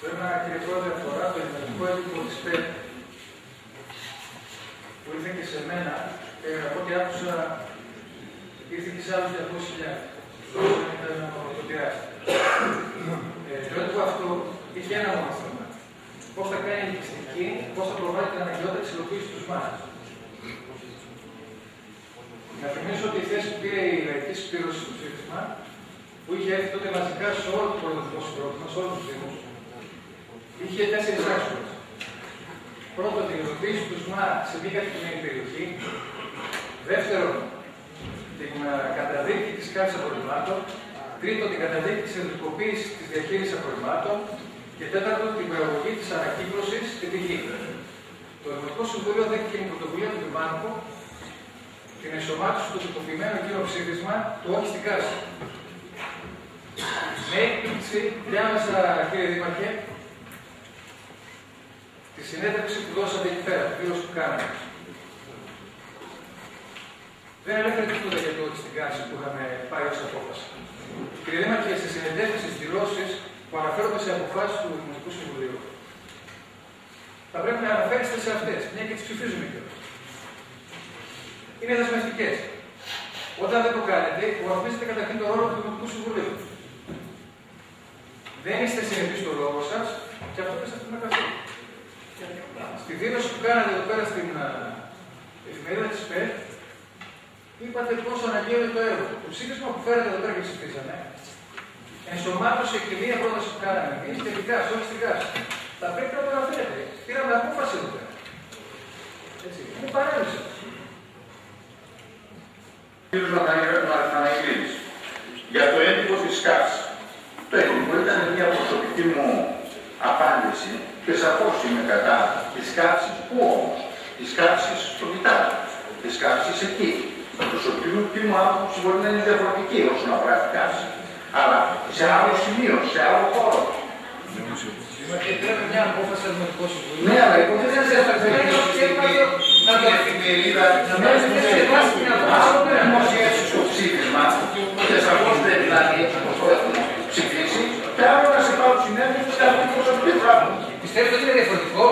Το ένα, κύριε Πρόεδρε, αφορά το ελληνικό έντυπο της ΠΕΠ που ήρθε και σε μένα και από ό,τι άκουσα ήρθε και σε άλλους 200.000. Ήταν το τεράστιο. Το έντυπο αυτό είχε ένα μόνο θέμα. Πώς θα κάνει ελκυστική, πώς θα προβάλλει την αναγκαιότητα της υλοποίησης του ΣΜΑΤ. Να θυμίσω ότι η θέση που πήρε η λαϊκή συσπήρωση στο ψήφισμα, που είχε έρθει τότε μαζικά σε όλο το πολιτικό συγκρότημα, σε όλους τους Δήμους, είχε 4 άξονες. Πρώτον, την υλοποίηση του ΣΜΑΤ σε μη καθημερινή περιοχή. Δεύτερον, την καταδίκη της κάλυψης απορριμμάτων. Τρίτον, την καταδίκη της ιδιωτικοποίησης της διαχείρισης απορριμμάτων. Και τέταρτον, την προαγωγή της ανακύκλωσης και τη γη. Το Δημοτικό Συμβούλιο δέχτηκε την πρωτοβουλία του Δημάρχου την ενσωμάτωση του τυποποιημένου εκείνο ψήφισμα του όχι στην κάση. Με έκπληξη, διάβασα, κύριε Δήμαρχε, τη συνέντευξη που δώσατε εκεί πέρα, τη δήλωση που κάναμε. Δεν ανέφερε τίποτα για το όχι στην κάση που είχαμε πάρει ως απόφαση. Κύριε Δήμαρχε, στις συνεντεύξεις, στις δηλώσεις που αναφέρονται σε αποφάσεις του Δημοτικού Συμβουλίου, θα πρέπει να αναφέρεστε σε αυτές, μια και τις ψηφίζουμε κιόλας. Είναι δεσμευτικές. Όταν δεν το κάνετε, υποβαθμίζετε καταρχήν τον ρόλο του Δημοτικού Συμβουλίου. Δεν είστε συνεπείς στο λόγο σας και αυτό δεν σας πρέπει να καθίσει. Στη δήλωση που κάνατε εδώ πέρα στην εφημερίδα της ΠΕΠ, είπατε πόσο αναγκαίο είναι το έργο. Το ψήφισμα που φέρατε εδώ πέρα και ψηφίσαμε, ενσωμάτωσε και μία πρόταση που κάναμε εμείς τελικά, σε όλη την κάση. Θα πρέπει να το αναφέρετε. Πήραμε απόφαση εδώ πέρα. Έτσι. Είναι παράδοση. Κύριος Μαραθαναηλίδης, για το έντυπο της ΚΑΠΣ. Το έντυπο ήταν μια προσωπική μου απάντηση και σαφώς είμαι κατά της ΚΑΠΣης. Πού όμως? Της ΚΑΠΣης στο Βιτάλιο, της ΚΑΠΣης εκεί. Η προσωπική μου άποψη μπορεί να είναι διαφορετική όσον αφορά την ΚΑΠΣη. Αλλά σε άλλο σημείο, σε άλλο χώρο. Πρέπει μια απόφαση του Δημοτικού Συμβουλίου. Ναι, αλλά υποθέτει να το εφημερίδα να δημοσιεύσει το ψήφισμα και σαφώς πρέπει να ψηφίσει και άλλο να σε πάω συνέντευξη και άλλο προσωπική πράγμα. Πιστεύετε ότι είναι διαφορετικό?